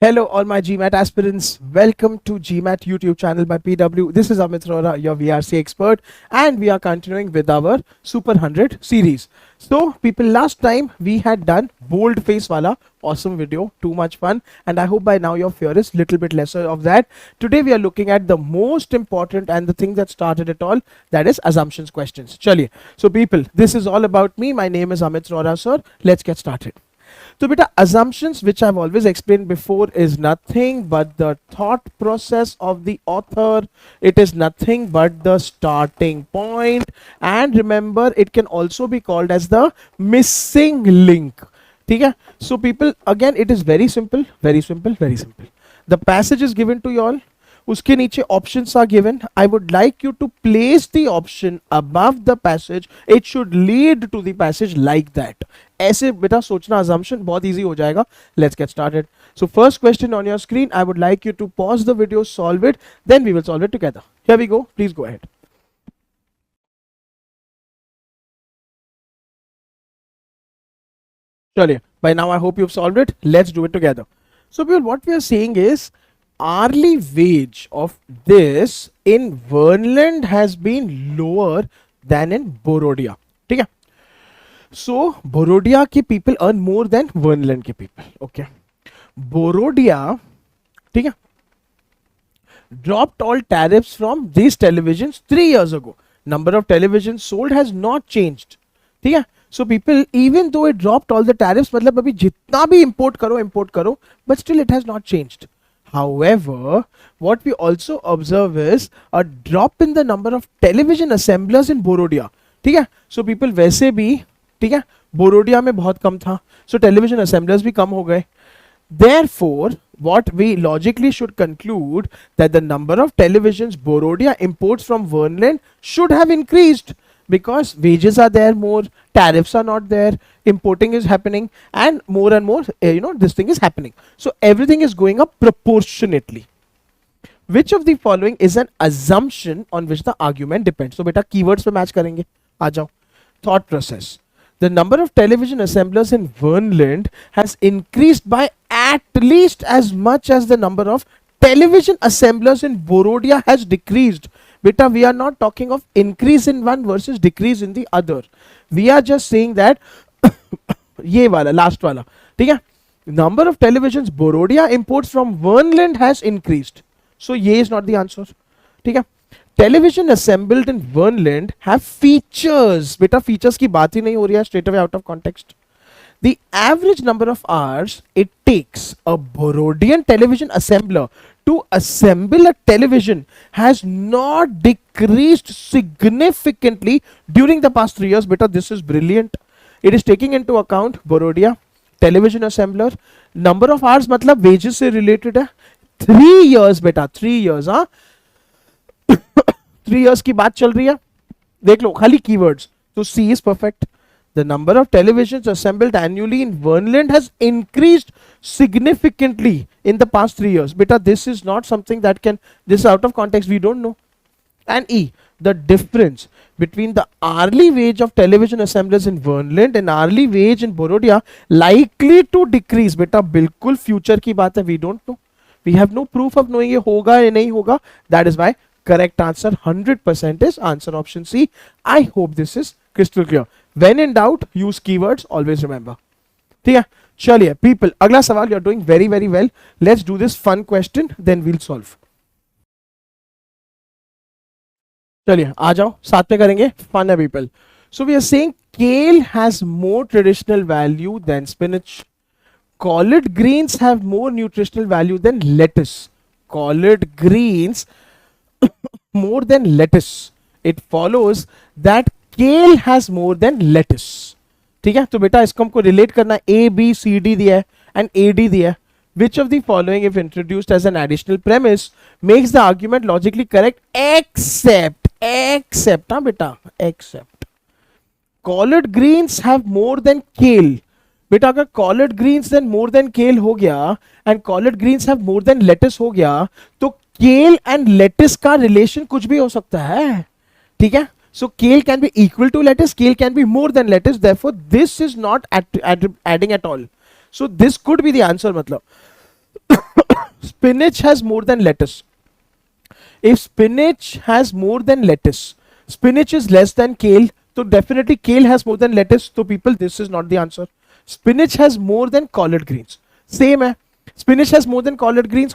Hello, all my GMAT aspirants. Welcome to GMAT YouTube channel by PW. This is Amit Rora, your VRC expert, and we are continuing with our Super 100 series. So, people, last time we had done bold face wala awesome video, too much fun, and I hope by now your fear is little bit lesser of that. Today we are looking at the most important and the thing that started it all, that is assumptions questions. Chaliye. So, people, this is all about me. My name is Amit Rora, sir. Let's get started. So beta, assumptions, which I've always explained before, is nothing but the thought process of the author. It is nothing but the starting point, and remember, it can also be called as the missing link. Okay? So people, again, it is very simple, very simple, very simple. The passage is given to you all. उसके नीचे options are given. I would like you to place the option above the passage. It should lead to the passage like that. ऐसे बेटा सोचना assumption बहुत easy हो जाएगा. Let's get started. So first question on your screen, I would like you to pause the video, solve it, then we will solve it together. Here we go. Please go ahead. Chaliye. By now I hope you've solved it. Let's do it together. So people, what we are saying is hourly wage of this in Verneland has been lower than in Borodia. ठीक है? So Borodia के people earn more than Verneland के people. Okay. Borodia, ठीक है, dropped all tariffs from these televisions 3 years ago. Number of televisions sold has not changed. ठीक है? So people, even though it dropped all the tariffs, मतलब अभी जितना भी import करो, but still it has not changed. However, what we also observe is a drop in the number of television assemblers in Borodia. ठीक है? So people, वैसे भी ठीक है, बोरोडिया में बहुत कम था, so television assemblers भी कम हो गए. Therefore, what we logically should conclude that the number of televisions Borodia imports from Verneland should have increased, because wages are there more, tariffs are not there, importing is happening, and more this thing is happening. So everything is going up proportionately. Which of the following is an assumption on which the argument depends? So beta keywords पे match करेंगे. आ जाओ. Thought process. The number of television assemblers in Verneland has increased by at least as much as the number of television assemblers in Borodia has decreased. Beta, we are not talking of increase in one versus decrease in the other. We are just saying that ये वाला last वाला, ठीक है, number of televisions Borodia imports from Verneland has increased. So ये is not the answer. ठीक है. Television assembled in Verneland have features. बेटा features की बात ही नहीं हो रही है, straight away out of context. The average number of hours it takes a Borodian television assembler to assemble a television has not decreased significantly during the past 3 years. Beta, this is brilliant. It is taking into account Borodia television assembler. Number of hours मतलब wages से related है. 3 years बेटा, 3 years. हाँ 3 years की बात चल रही है. देख लो खाली keywords. So C is perfect. The number of televisions assembled annually in Verneland has increased significantly in the past 3 years. Beta, this is not something that can, this is out of context, we don't know. And E, the difference between the hourly wage of television assemblers in Verneland and hourly wage in Borodia likely to decrease. Beta, बिल्कुल future की बात है, we don't know. We have no proof of knowing ये होगा या नहीं होगा. That is why correct answer 100% is answer option C. I hope this is crystal clear. When in doubt, use keywords, always remember. ठीक है? चलिए people, अगला सवाल. You're doing very very well. Let's do this fun question, then we'll solve. चलिए आ जाओ, साथ में करेंगे. Fun है people. So we are saying kale has more traditional value than spinach. Collard greens have more nutritional value than lettuce. Collard greens more than lettuce. It follows that kale has more than lettuce. ठीक है? तो बेटा इसको हमको relate करना. A B C D दिया है and A D दिया है. Which of the following, if introduced as an additional premise, makes the argument logically correct except हाँ बेटा, except collard greens have more than kale. बेटा अगर collard greens then more than kale हो गया and collard greens have more than lettuce हो गया, तो kale and lettuce का relation कुछ भी हो सकता है. ठीक है? So kale can be equal to lettuce, kale can be more than lettuce, therefore this is not adding at all. So this could be the answer मतलब. spinach has more than lettuce. If spinach has more than lettuce, spinach is less than kale, so definitely kale has more than lettuce. So people, this is not the answer. Spinach has more than collard greens. Same hai. Spinach has more than collard greens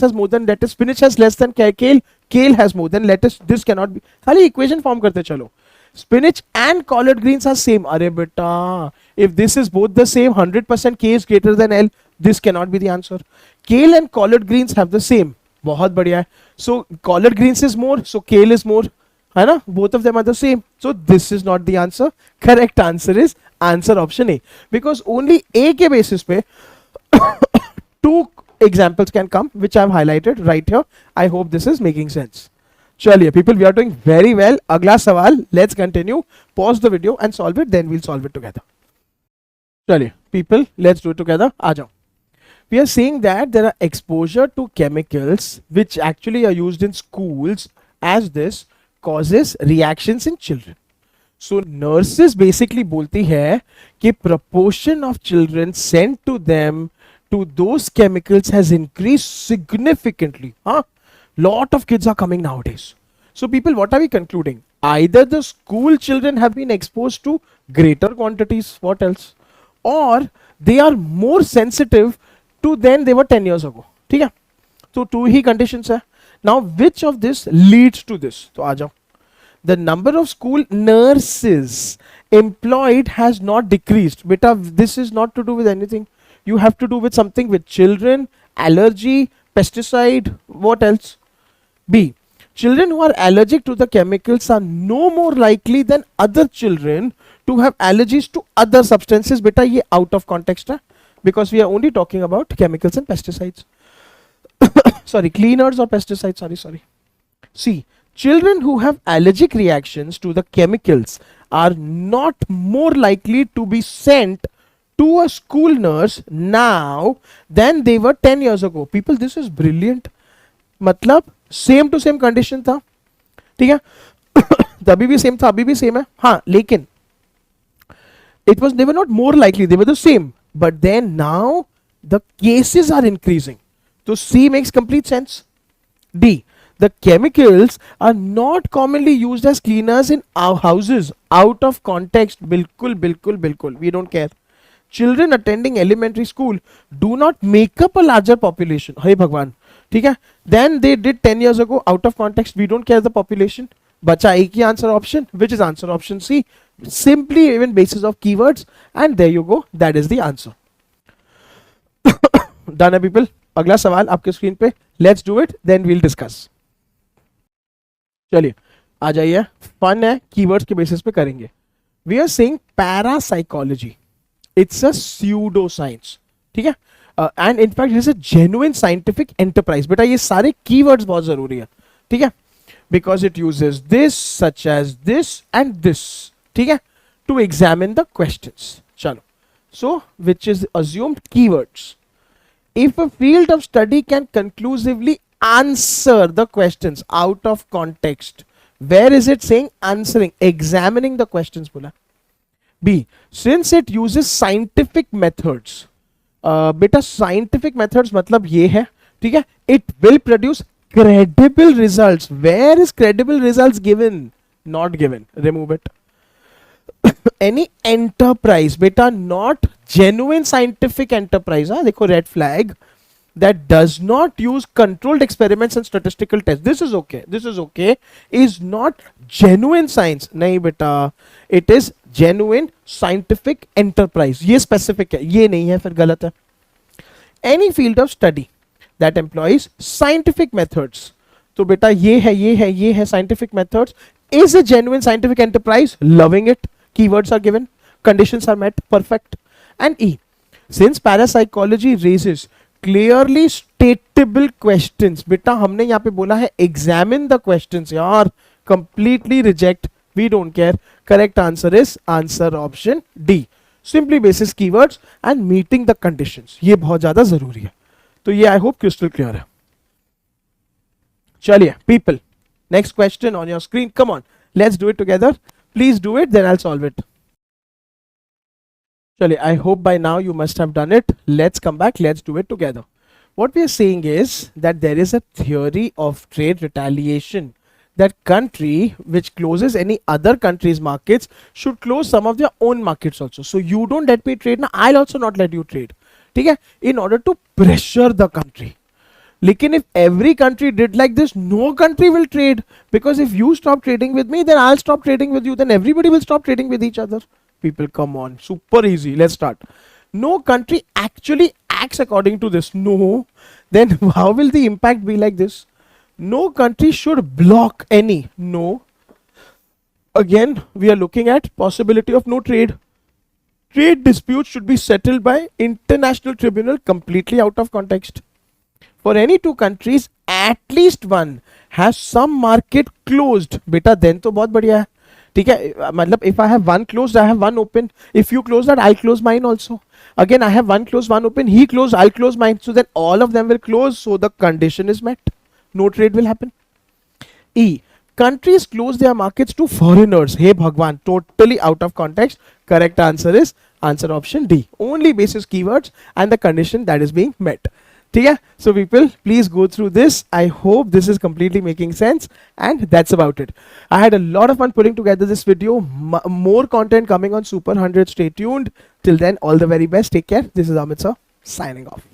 has more than lettuce, spinach has less than kale, kale has more than lettuce. This cannot be. खाली equation form करते चलो. Spinach and collard greens are same. अरे बेटा, if this is both the same, 100% K is greater than L. This cannot be the answer. Kale and collard greens have the same. बहुत बढ़िया है. So collard greens is more, so kale is more. है ना? Both of them are the same. So this is not the answer. Correct answer is answer option A. Because only A के basis पे two examples can come, which I have highlighted right here. I hope this is making sense. चलिए people, we are doing very well. अगला सवाल, let's continue. Pause the video and solve it, then we'll solve it together. चलिए people, let's do it together. आ जाओ. We are saying that there are exposure to chemicals which actually are used in schools as this causes reactions in children. So nurses basically बोलती है कि proportion of children sent to them to those chemicals has increased significantly. Lot of kids are coming nowadays. So people, what are we concluding? Either the school children have been exposed to greater quantities, what else? Or they are more sensitive to than they were 10 years ago. ठीक है? So two ही conditions है. Now which of this leads to this? तो आ जाओ. The number of school nurses employed has not decreased. Beta, this is not to do with anything. You have to do with something with children, allergy, pesticide, what else? B. Children who are allergic to the chemicals are no more likely than other children to have allergies to other substances. Beta, ye out of context hai, because we are only talking about chemicals and pesticides. Sorry, cleaners or pesticides, sorry. C. Children who have allergic reactions to the chemicals are not more likely to be sent to a school nurse now than they were 10 years ago. People, this is brilliant. मतलब same to same condition था, ठीक है. तभी भी same था, अभी भी same है. हाँ, लेकिन it was, they were not more likely, they were the same, but then now the cases are increasing. So C makes complete sense. D. The chemicals are not commonly used as cleaners in our houses. Out of context. बिल्कुल. We don't care. Children attending elementary school do not make up a larger population. Hey Bhagwan. ठीक है? Then they did 10 years ago. Out of context. We don't care the population. बचा एक ही answer option, which is answer option C. Simply even basis of keywords. And there you go. That is the answer. Done people? अगला सवाल आपके screen पे. Let's do it. Then we'll discuss. चलिए आ जाइए. Fun है, keywords के basis पे करेंगे. We are saying parapsychology. It's a pseudo science. ठीक है? And in fact it is a genuine scientific enterprise. बेटा ये सारे कीवर्ड्स बहुत जरूरी है. ठीक है? Because it uses this, such as this and this. ठीक है? To examine the questions. चलो, so which is assumed keywords. If a field of study can conclusively answer the questions out of context, where is it saying answering? Examining the questions बोला. B. Since it uses scientific methods. बेटा scientific methods मतलब ये है, ठीक है? It will produce credible results. Where is credible results given? Not given. Remove it. Any enterprise, बेटा not genuine scientific enterprise. हाँ देखो, red flag. That does not use controlled experiments and statistical tests. This is okay. This is okay. Is not genuine science. नहीं बेटा. It is genuine scientific enterprise. ये specific है. ये नहीं है, फिर गलत है. Any field of study that employs scientific methods. तो बेटा ये है scientific methods. Is a genuine scientific enterprise. Loving it. Keywords are given. Conditions are met. Perfect. And E. Since parapsychology raises clearly stateable questions. बेटा हमने यहाँ पे बोला है examine the questions. यार completely reject. We don't care. Correct answer is answer option D. Simply basis keywords and meeting the conditions. ये बहुत ज्यादा जरूरी है. तो ये I hope crystal clear है. चलिए people, next question on your screen. Come on, let's do it together. Please do it, then I'll solve it. चलिए, I hope by now you must have done it. Let's come back. Let's do it together. What we are saying is that there is a theory of trade retaliation, that country which closes any other country's markets should close some of their own markets also. So you don't let me trade, now I'll also not let you trade. ठीक है, in order to pressure the country. लेकिन if every country did like this, no country will trade, because if you stop trading with me, then I'll stop trading with you, then everybody will stop trading with each other. People, come on, super easy. Let's start. No country actually acts according to this. No. Then how will the impact be like this? No country should block any. No. Again, we are looking at possibility of no trade. Trade disputes should be settled by international tribunal, completely out of context. For any two countries, at least one has some market closed. बेटा then तो बहुत बढ़िया है. ठीक है, मतलब if I have one closed, I have one open. If you close that, I'll close mine also. Again, I have one closed, one open. He closed, I'll close mine. So then all of them will close. So the condition is met. No trade will happen. E. Countries close their markets to foreigners. Hey Bhagwan, totally out of context. Correct answer is answer option D. Only basis keywords and the condition that is being met. Yeah, so people, please go through this. I hope this is completely making sense, and that's about it. I had a lot of fun putting together this video. More content coming on Super 100. Stay tuned. Till then, all the very best. Take care. This is Amit sir signing off.